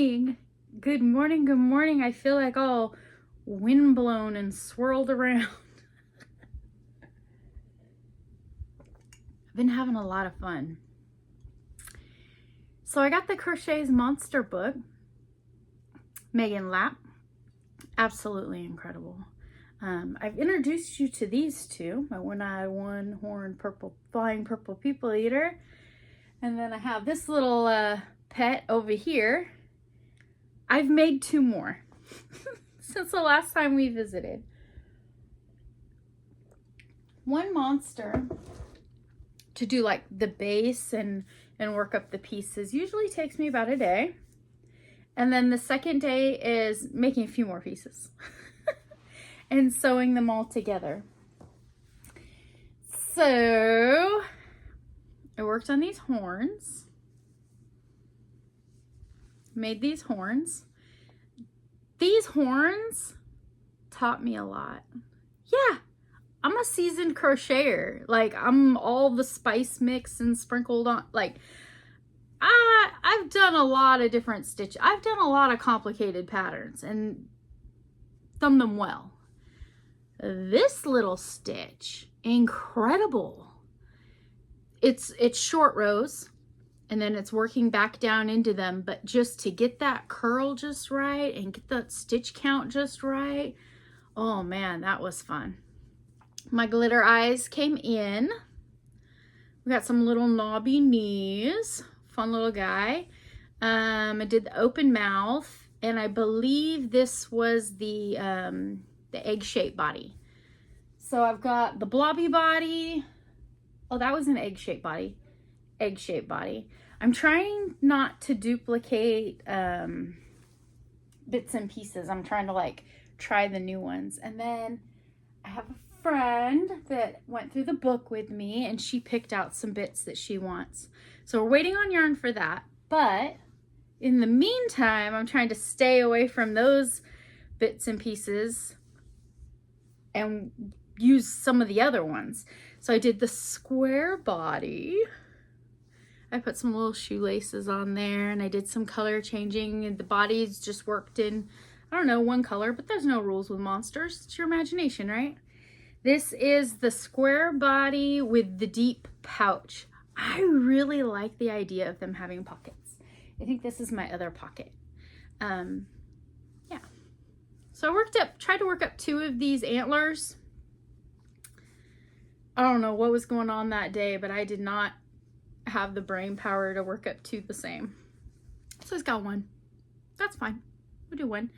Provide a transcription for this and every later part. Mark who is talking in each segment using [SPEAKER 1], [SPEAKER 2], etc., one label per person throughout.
[SPEAKER 1] morning. Good morning, good morning. I feel like all windblown and swirled around. I've been having a lot of fun. So I got the Crochet's monster book, Magan lapp. Absolutely incredible. I've introduced you to these two, my one-eyed, one-horned, flying purple people eater. And then I have this little pet over here. I've made two more since the last time we visited. One monster to do like the base and work up the pieces usually takes me about a day. And then the second day is making a few more pieces and sewing them all together. So I worked on these horns, made these horns. These horns taught me a lot. Yeah, I'm a seasoned crocheter. Like, I'm all the spice mix and sprinkled on. Like, I've done a lot of different stitches. I've done a lot of complicated patterns and done them well. This little stitch, incredible. It's short rows and then it's working back down into them, but just to get that curl just right and get that stitch count just right. Oh man, that was fun. My glitter eyes came in. We got some little knobby knees. Fun little guy. I did the open mouth, and I believe this was the egg-shaped body. So I've got the blobby body. Oh, that was an egg-shaped body. Egg-shaped body. I'm trying not to duplicate bits and pieces. I'm trying to like try the new ones. And then I have a friend that went through the book with me, and she picked out some bits that she wants. So we're waiting on yarn for that. But in the meantime, I'm trying to stay away from those bits and pieces and use some of the other ones. So I did the square body. I put some little shoelaces on there, and I did some color changing, and the bodies just worked in, I don't know, one color, but there's no rules with monsters. It's your imagination, right? This is the square body with the deep pouch. I really like the idea of them having pockets. I think this is my other pocket. Yeah. So I tried to work up two of these antlers. I don't know what was going on that day, but I did not have the brain power to work up two the same. So it's got one. That's fine. We'll do one.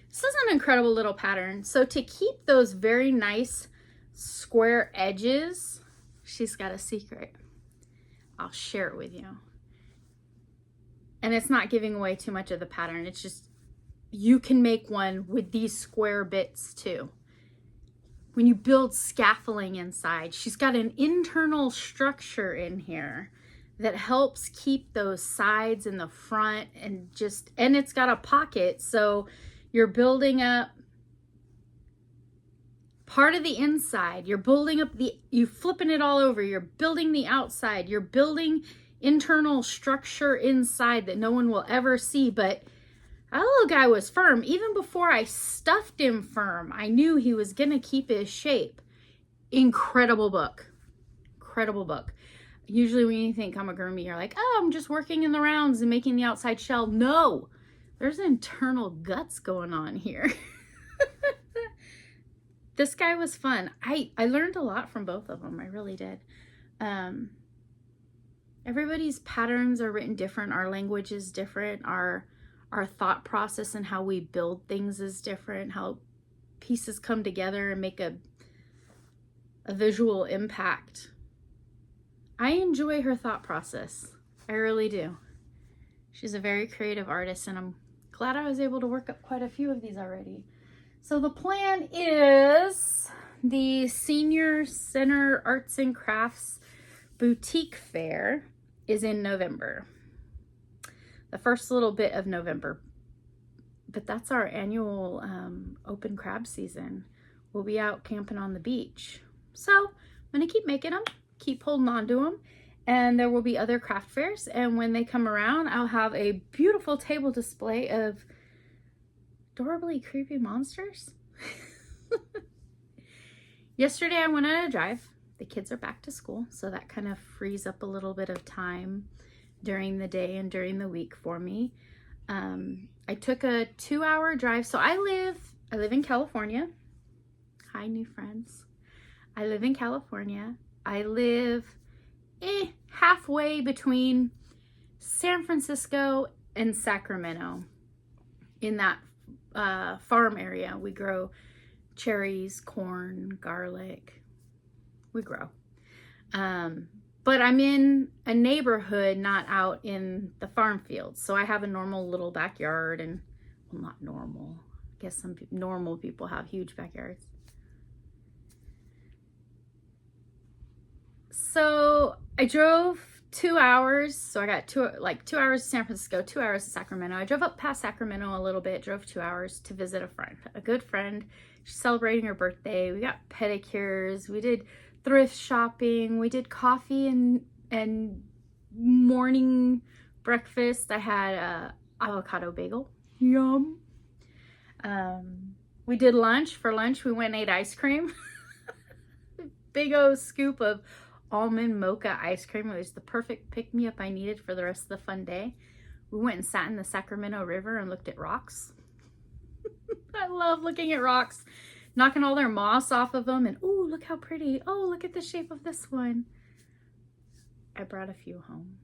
[SPEAKER 1] This is an incredible little pattern. So to keep those very nice square edges, she's got a secret. I'll share it with you. And it's not giving away too much of the pattern. It's just, you can make one with these square bits too. When you build scaffolding inside, she's got an internal structure in here that helps keep those sides and the front, and it's got a pocket. So you're building up part of the inside, you're building up you flipping it all over, you're building the outside, you're building internal structure inside that no one will ever see. But that little guy was firm. Even before I stuffed him firm, I knew he was gonna keep his shape. Incredible book. Incredible book. Usually when you think amigurumi, you're like, oh, I'm just working in the rounds and making the outside shell. No, there's internal guts going on here. This guy was fun. I learned a lot from both of them. I really did. Everybody's patterns are written different. Our language is different. Our thought process and how we build things is different. How pieces come together and make a visual impact. I enjoy her thought process. I really do. She's a very creative artist, and I'm glad I was able to work up quite a few of these already. So the plan is the Senior Center Arts and Crafts Boutique Fair is in November. The first little bit of November. But that's our annual open crab season. We'll be out camping on the beach. So I'm going to keep making them, keep holding on to them. And there will be other craft fairs. And when they come around, I'll have a beautiful table display of adorably creepy monsters. Yesterday I went on a drive. The kids are back to school, so that kind of frees up a little bit of time during the day and during the week for me. I took a 2-hour drive. So I live in California. Hi, new friends. I live in California. I live halfway between San Francisco and Sacramento. In that farm area, we grow cherries, corn, garlic. We grow. But I'm in a neighborhood, not out in the farm fields. So I have a normal little backyard, and well, not normal. I guess some normal people have huge backyards. So I drove 2 hours. So I got 2 hours to San Francisco, 2 hours to Sacramento. I drove up past Sacramento a little bit, drove 2 hours to visit a friend, a good friend. She's celebrating her birthday. We got pedicures. We did thrift shopping. We did coffee and morning breakfast. I had a avocado bagel. Yum. We did lunch. For lunch, we went and ate ice cream. Big old scoop of almond mocha ice cream. It was the perfect pick-me-up I needed for the rest of the fun day. We went and sat in the Sacramento River and looked at rocks. I love looking at rocks, knocking all their moss off of them, and ooh, look how pretty. Oh, look at the shape of this one. I brought a few home.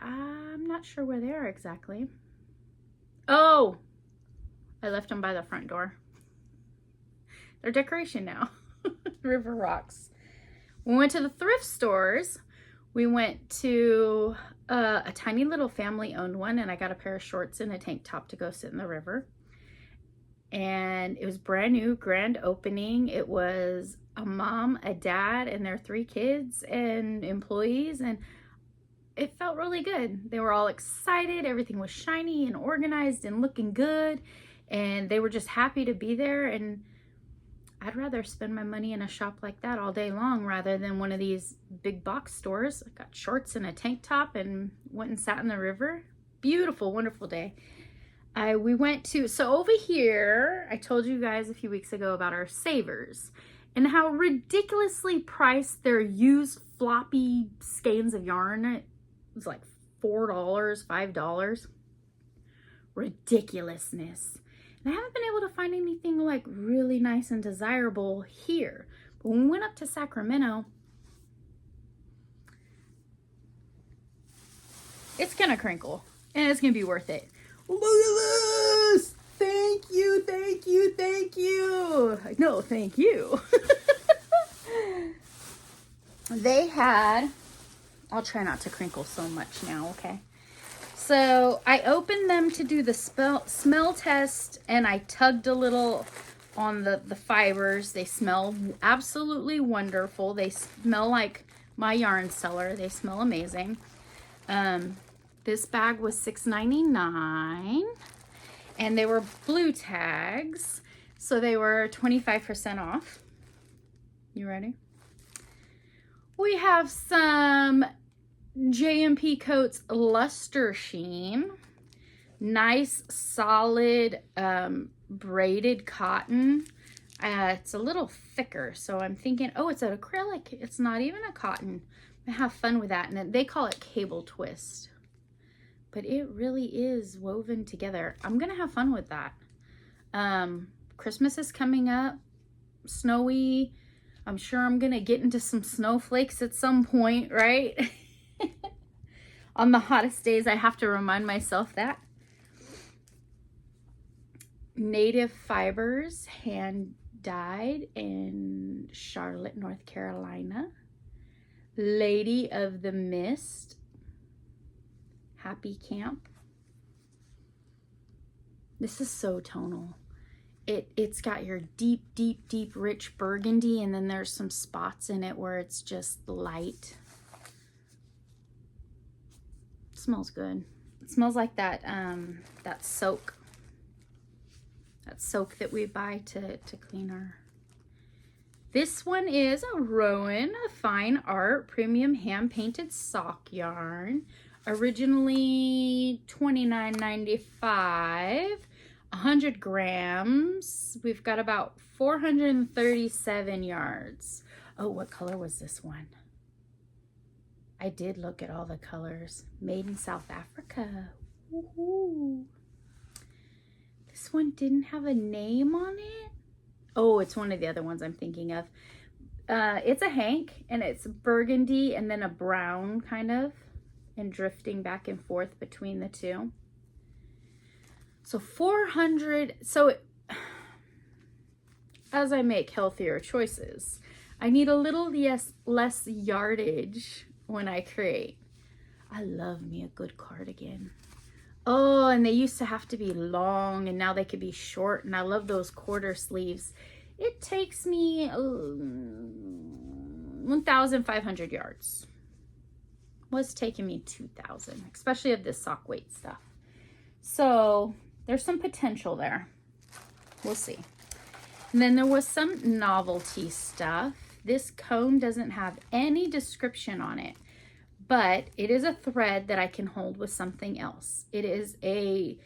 [SPEAKER 1] I'm not sure where they are exactly. Oh, I left them by the front door. They're decoration now. River rocks. We went to the thrift stores. We went to a tiny little family-owned one, and I got a pair of shorts and a tank top to go sit in the river. And it was brand new, grand opening. It was a mom, a dad, and their 3 kids and employees, and it felt really good. They were all excited. Everything was shiny and organized and looking good, and they were just happy to be there. And I'd rather spend my money in a shop like that all day long rather than one of these big box stores. I got shorts and a tank top and went and sat in the river. Beautiful, wonderful day. We went to, so over here, I told you guys a few weeks ago about our savers and how ridiculously priced their used floppy skeins of yarn. It was like $4, $5. Ridiculousness. And I haven't been able to find anything like really nice and desirable here. But when we went up to Sacramento, it's gonna crinkle and it's gonna be worth it. Look at this! Thank you, thank you, thank you. No, thank you. They had, I'll try not to crinkle so much now, okay? So I opened them to do the smell test, and I tugged a little on the fibers. They smell absolutely wonderful. They smell like my yarn cellar. They smell amazing. This bag was $6.99, and they were blue tags, so they were 25% off. You ready? We have some JMP Coats Luster Sheen. Nice, solid, braided cotton. It's a little thicker, so I'm thinking, oh, it's an acrylic. It's not even a cotton. I have fun with that. And they call it cable twist. But it really is woven together. I'm going to have fun with that. Christmas is coming up. Snowy. I'm sure I'm going to get into some snowflakes at some point, right? On the hottest days, I have to remind myself that. Native fibers, hand dyed in Charlotte, North Carolina. Lady of the Mist. Happy Camp. This is so tonal. It's got your deep, deep, deep, rich burgundy, and then there's some spots in it where it's just light. It smells good. It smells like that that soak. That soak that we buy to clean This one is a Rowan Fine Art Premium Hand Painted Sock Yarn. Originally $29.95, 100 grams. We've got about 437 yards. Oh, what color was this one? I did look at all the colors. Made in South Africa. Woohoo. This one didn't have a name on it. Oh, it's one of the other ones I'm thinking of. It's a hank, and it's burgundy and then a brown kind of, and drifting back and forth between the two. So 400. So as I make healthier choices, I need a little less yardage when I create. I love me a good cardigan. Oh, and they used to have to be long, and now they could be short, and I love those quarter sleeves. It takes me 1,500 yards. Was taking me 2,000, especially of this sock weight stuff. So there's some potential there. We'll see. And then there was some novelty stuff. This cone doesn't have any description on it, but it is a thread that I can hold with something else. It is a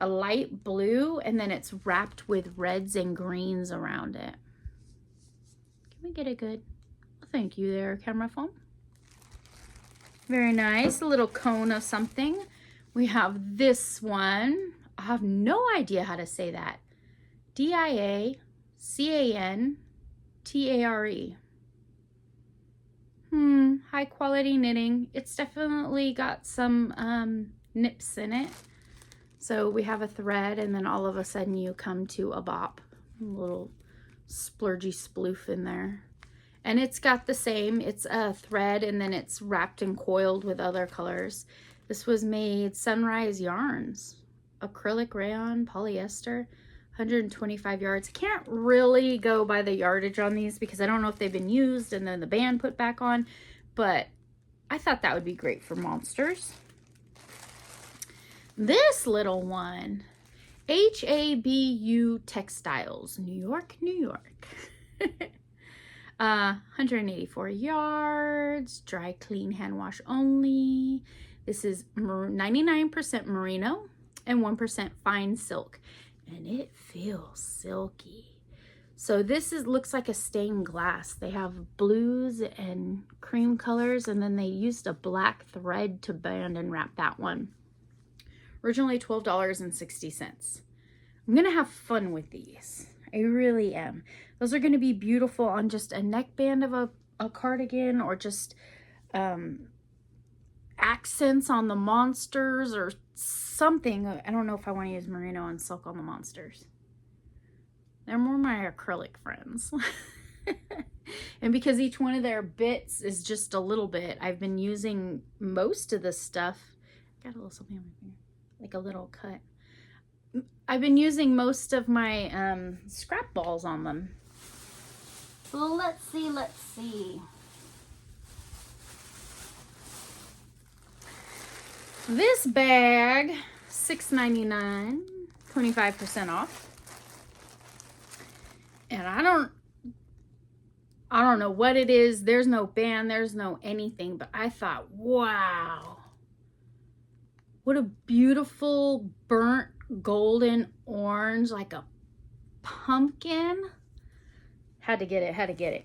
[SPEAKER 1] light blue, and then it's wrapped with reds and greens around it. Can we get it good? Thank you there, camera phone. Very nice, a little cone of something. We have this one. I have no idea how to say that. DIACANTARE. High quality knitting. It's definitely got some nips in it. So we have a thread, and then all of a sudden you come to a bop. A little splurgy sploof in there. And it's got the same, it's a thread, and then it's wrapped and coiled with other colors. This was made Sunrise Yarns. Acrylic rayon, polyester, 125 yards. I can't really go by the yardage on these because I don't know if they've been used and then the band put back on, but I thought that would be great for monsters. This little one, HABU Textiles, New York, New York. 184 yards, dry clean hand wash only. This is 99% merino and 1% fine silk, and it feels silky. So this looks like a stained glass. They have blues and cream colors, and then they used a black thread to band and wrap that one. Originally $12.60. I'm gonna have fun with these. I really am. Those are going to be beautiful on just a neckband of a cardigan, or just accents on the monsters or something. I don't know if I want to use merino and silk on the monsters. They're more my acrylic friends. And because each one of their bits is just a little bit, I've been using most of this stuff. Got a little something on my finger, like a little cut. I've been using most of my scrap balls on them. So let's see. This bag, $6.99, 25% off. And I don't know what it is. There's no band, there's no anything, but I thought, wow, what a beautiful burnt golden orange, like a pumpkin. Had to get it.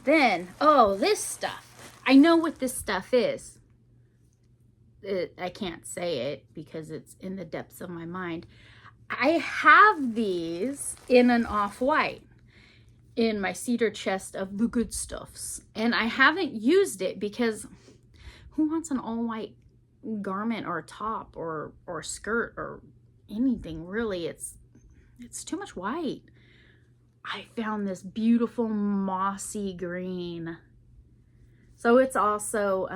[SPEAKER 1] Then, oh, this stuff. I know what this stuff is. I can't say it because it's in the depths of my mind. I have these in an off-white in my cedar chest of the good stuffs, and I haven't used it because who wants an all-white garment or top or skirt or anything really? It's too much white. I found this beautiful mossy green. So it's also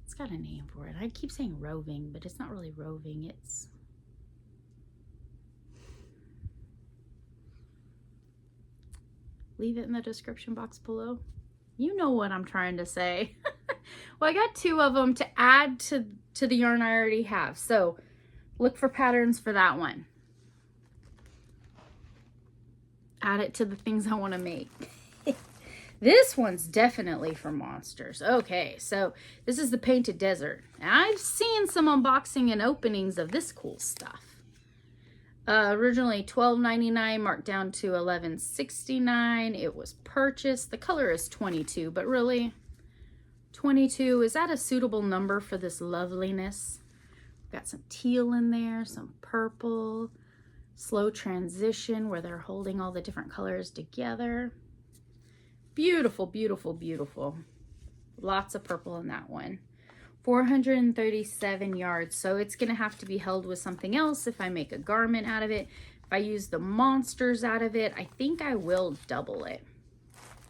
[SPEAKER 1] it's got a name for it. I keep saying roving, but it's not really roving. It's leave it in the description box below. You know what I'm trying to say. Well, I got two of them to add to the yarn I already have. So look for patterns for that one. add it to the things I want to make. This one's definitely for monsters. Okay, so this is the Painted Desert. Now, I've seen some unboxing and openings of this cool stuff. Originally $12.99, marked down to $11.69. It was purchased. The color is 22, but really, 22, is that a suitable number for this loveliness? Got some teal in there, some purple, slow transition where they're holding all the different colors together. Beautiful, beautiful, beautiful. Lots of purple in that one. 437 yards, so it's gonna have to be held with something else if I make a garment out of it. If I use the monsters out of it, I think I will double it.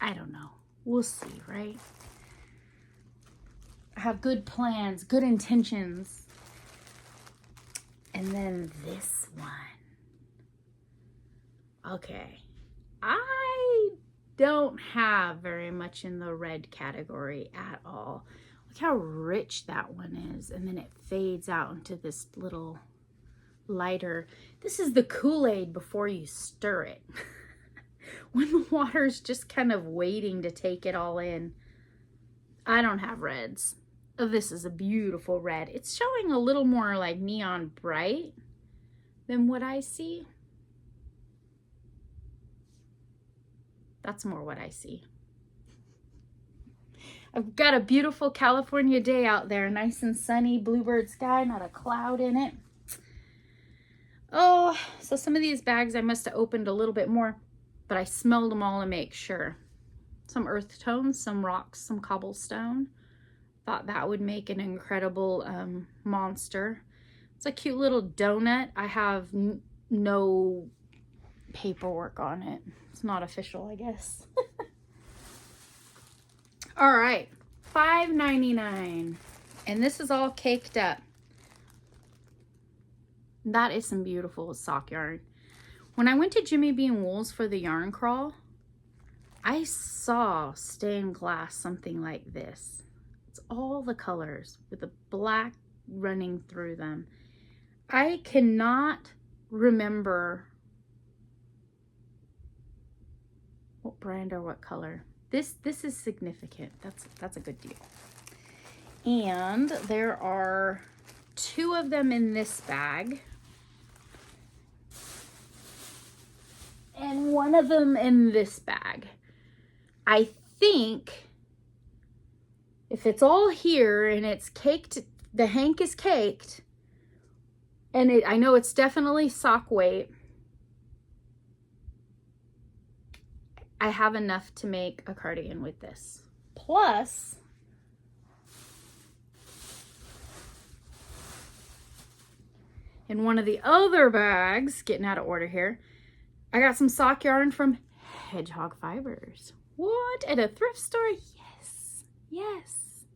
[SPEAKER 1] I don't know. We'll see, right? I have good plans, good intentions. And then this one. Okay. I don't have very much in the red category at all. Look how rich that one is. And then it fades out into this little lighter. This is the Kool-Aid before you stir it. When the water's just kind of waiting to take it all in. I don't have reds. Oh, this is a beautiful red. It's showing a little more like neon bright than what I see. That's more what I see. I've got a beautiful California day out there. Nice and sunny, bluebird sky, not a cloud in it. Oh, so some of these bags I must have opened a little bit more, but I smelled them all to make sure. Some earth tones, some rocks, some cobblestone. Thought that would make an incredible monster. It's a cute little donut. I have no paperwork on it. It's not official, I guess. All right, $5.99, and this is all caked up. That is some beautiful sock yarn. When I went to Jimmy Bean Wools for the yarn crawl, I saw stained glass something like this. It's all the colors with the black running through them. I cannot remember what brand or what color. This is significant. That's a good deal. And there are 2 of them in this bag. And 1 of them in this bag. I think if it's all here and it's caked, the hank is caked, and I know it's definitely sock weight, I have enough to make a cardigan with this. Plus, in one of the other bags, getting out of order here, I got some sock yarn from Hedgehog Fibers. What? At a thrift store? Yes. Yes.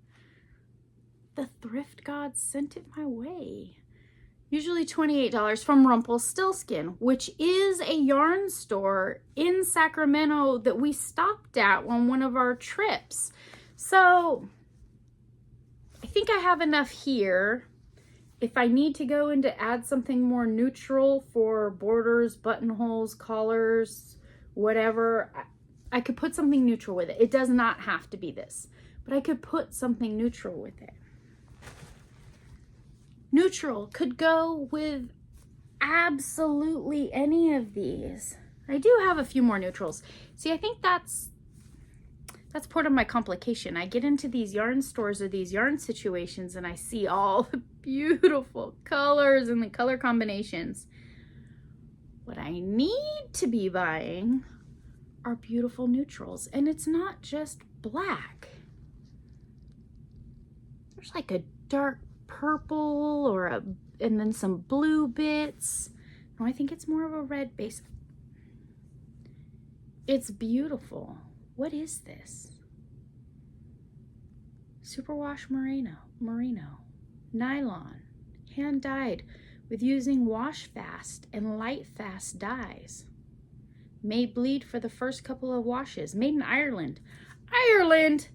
[SPEAKER 1] The thrift gods sent it my way. Usually $28 from Rumpelstiltskin, which is a yarn store in Sacramento that we stopped at on one of our trips. So I think I have enough here. If I need to go in to add something more neutral for borders, buttonholes, collars, whatever, I could put something neutral with it. It does not have to be this, but I could put something neutral with it. Neutral could go with absolutely any of these. I do have a few more neutrals. See, I think that's part of my complication. I get into these yarn stores or these yarn situations and I see all the beautiful colors and the color combinations. What I need to be buying are beautiful neutrals, and it's not just black. There's like a dark purple and then some blue bits. No, I think it's more of a red base. It's beautiful. What is this? Superwash merino, nylon, hand dyed with using wash fast and light fast dyes. May bleed for the first couple of washes. Made in Ireland. Ireland!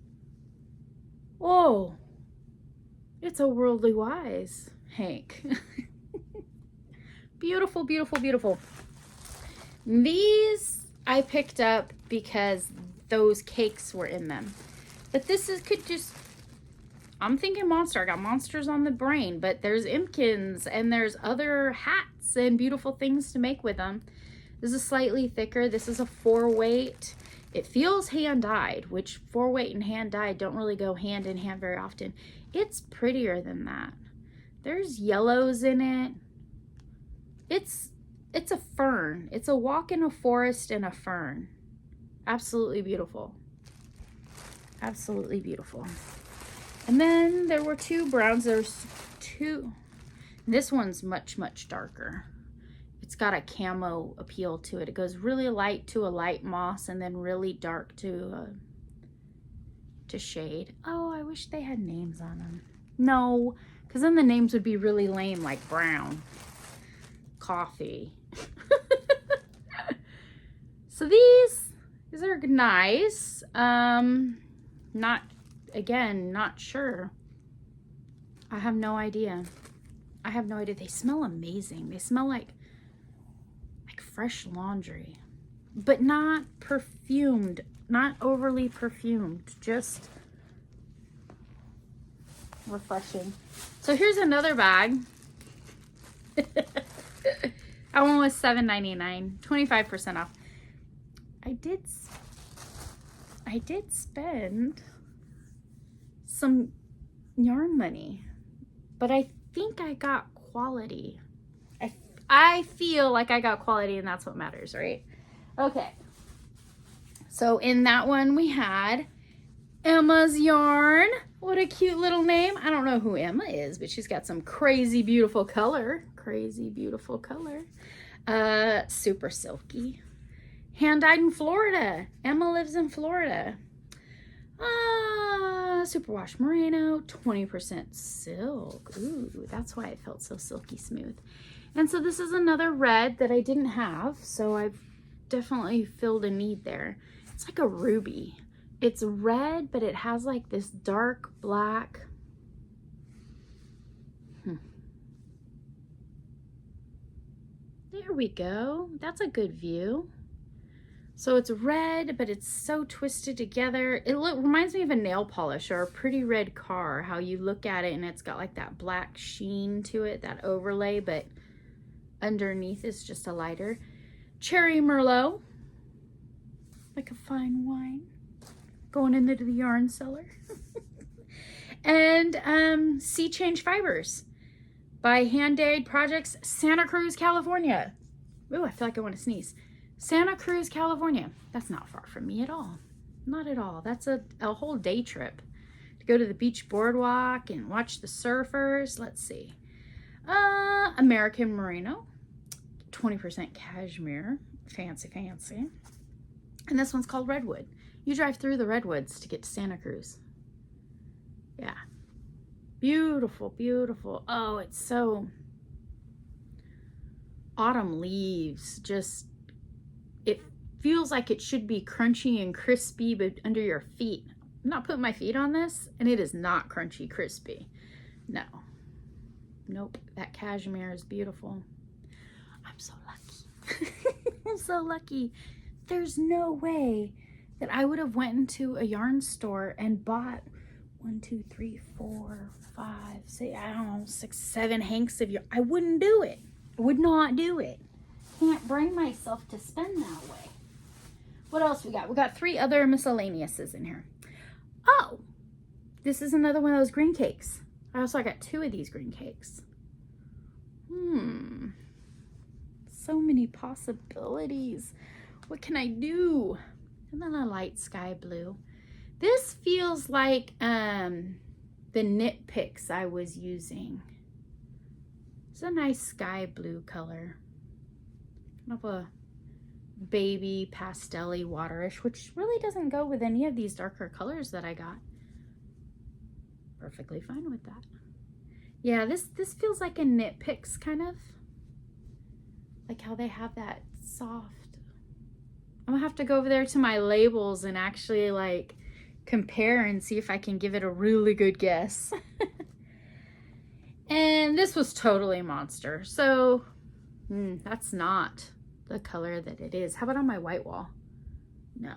[SPEAKER 1] Oh, it's a worldly wise hank. Beautiful, beautiful, beautiful. These I picked up because those cakes were in them. But this could just, I'm thinking monster. I got monsters on the brain, but there's Imkins and there's other hats and beautiful things to make with them. This is slightly thicker. This is a 4-weight. It feels hand-dyed, which 4-weight and hand-dyed don't really go hand in hand very often. It's prettier than that. There's yellows in it. It's a fern. It's a walk in a forest and a fern. Absolutely beautiful. Absolutely beautiful. And then there were 2 browns. There's 2. This one's much, much darker. It's got a camo appeal to it. It goes really light to a light moss and then really dark to shade. Oh, I wish they had names on them. No, because then the names would be really lame, like brown, coffee. So these are nice. Not sure. I have no idea. They smell amazing. They smell like fresh laundry, but not perfumed, not overly perfumed, just refreshing. So here's another bag. That one was $7.99, 25% off. I did spend some yarn money, but I think I got quality. I feel like I got quality, and that's what matters, right? Okay. So in that one we had Emma's yarn. What a cute little name. I don't know who Emma is, but she's got some crazy beautiful color. Super silky. Hand-dyed in Florida. Emma lives in Florida. Superwash merino, 20% silk. Ooh, that's why it felt so silky smooth. And so this is another red that I didn't have, so I've definitely filled a need there. It's like a ruby. It's red, but it has like this dark black. There we go. That's a good view. So it's red, but it's so twisted together. It reminds me of a nail polish or a pretty red car, how you look at it and it's got like that black sheen to it, that overlay, but underneath is just a lighter. Cherry Merlot, like a fine wine, going into the yarn cellar. And Sea Change Fibers by Hand Dyed Projects, Santa Cruz, California. Ooh, I feel like I want to sneeze. Santa Cruz, California. That's not far from me at all. Not at all. That's a whole day trip to go to the beach boardwalk and watch the surfers. Let's see. American Merino, 20% cashmere. Fancy, fancy. And this one's called Redwood. You drive through the redwoods to get to Santa Cruz. Yeah. Beautiful, beautiful. Oh, it's so... Autumn leaves, just... It feels like it should be crunchy and crispy, but under your feet. I'm not putting my feet on this, and it is not crunchy, crispy. No. Nope. That cashmere is beautiful. I'm so lucky. I'm so lucky. There's no way that I would have went into a yarn store and bought 1, 2, 3, 4, 5, say, I don't know, 6, 7 hanks of yarn. I wouldn't do it. I would not do it. Can't bring myself to spend that way. What else we got? We got 3 other miscellaneouses in here. Oh, this is another one of those green cakes. I got 2 of these green cakes. So many possibilities. What can I do? And then a light sky blue. This feels like the knit picks I was using. It's a nice sky blue color. Kind of a baby pastel-y waterish, which really doesn't go with any of these darker colors that I got. Perfectly fine with that. Yeah, this feels like a knit picks kind of. Like how they have that soft. I'm gonna have to go over there to my labels and actually like compare and see if I can give it a really good guess. And this was totally monster. So that's not the color that it is. How about on my white wall? No.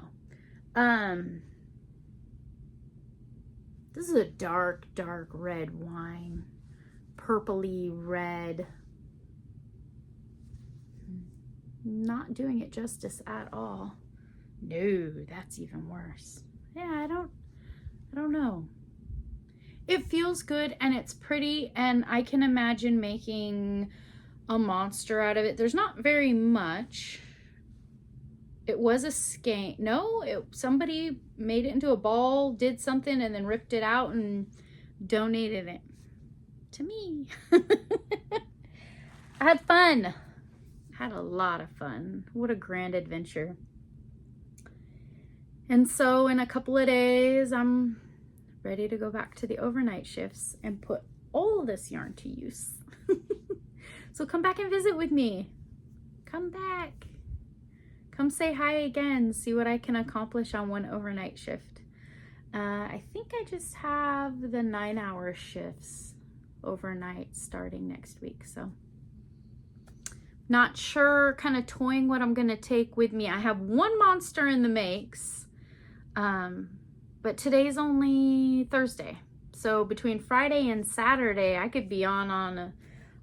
[SPEAKER 1] This is a dark, dark red wine. Purpley red. Not doing it justice at all. No, that's even worse. Yeah, I don't know. It feels good and it's pretty, and I can imagine making a monster out of it. There's not very much. It was a skein. No, somebody made it into a ball, did something, and then ripped it out and donated it to me. I had fun. Had a lot of fun. What a grand adventure. And so in a couple of days, I'm ready to go back to the overnight shifts and put all this yarn to use. So come back and visit with me. Come back. Come say hi again. See what I can accomplish on one overnight shift. I think I just have the 9-hour shifts overnight starting next week. So not sure, kind of toying what I'm going to take with me. I have one monster in the makes. But today's only Thursday. So between Friday and Saturday, I could be on a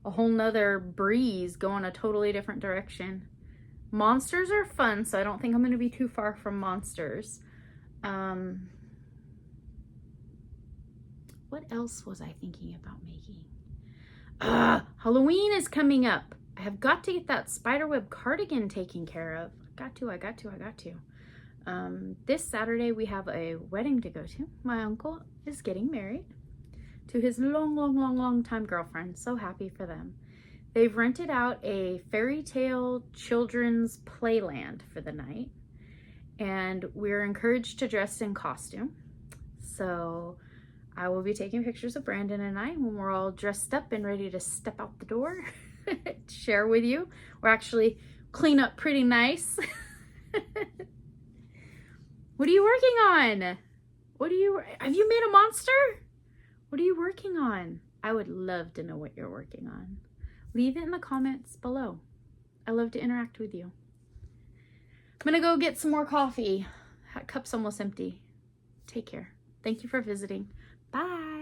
[SPEAKER 1] whole nother breeze, going a totally different direction. Monsters are fun, so I don't think I'm going to be too far from monsters. What else was I thinking about making? Halloween is coming up. I have got to get that spiderweb cardigan taken care of. I got to. This Saturday we have a wedding to go to. My uncle is getting married to his long time girlfriend. So happy for them. They've rented out a fairy tale children's playland for the night, and we're encouraged to dress in costume. So I will be taking pictures of Brandon and I when we're all dressed up and ready to step out the door. Share with you. We're actually clean up pretty nice. What are you working on? Have you made a monster? What are you working on? I would love to know what you're working on. Leave it in the comments below. I love to interact with you. I'm gonna go get some more coffee. That cup's almost empty. Take care. Thank you for visiting. Bye.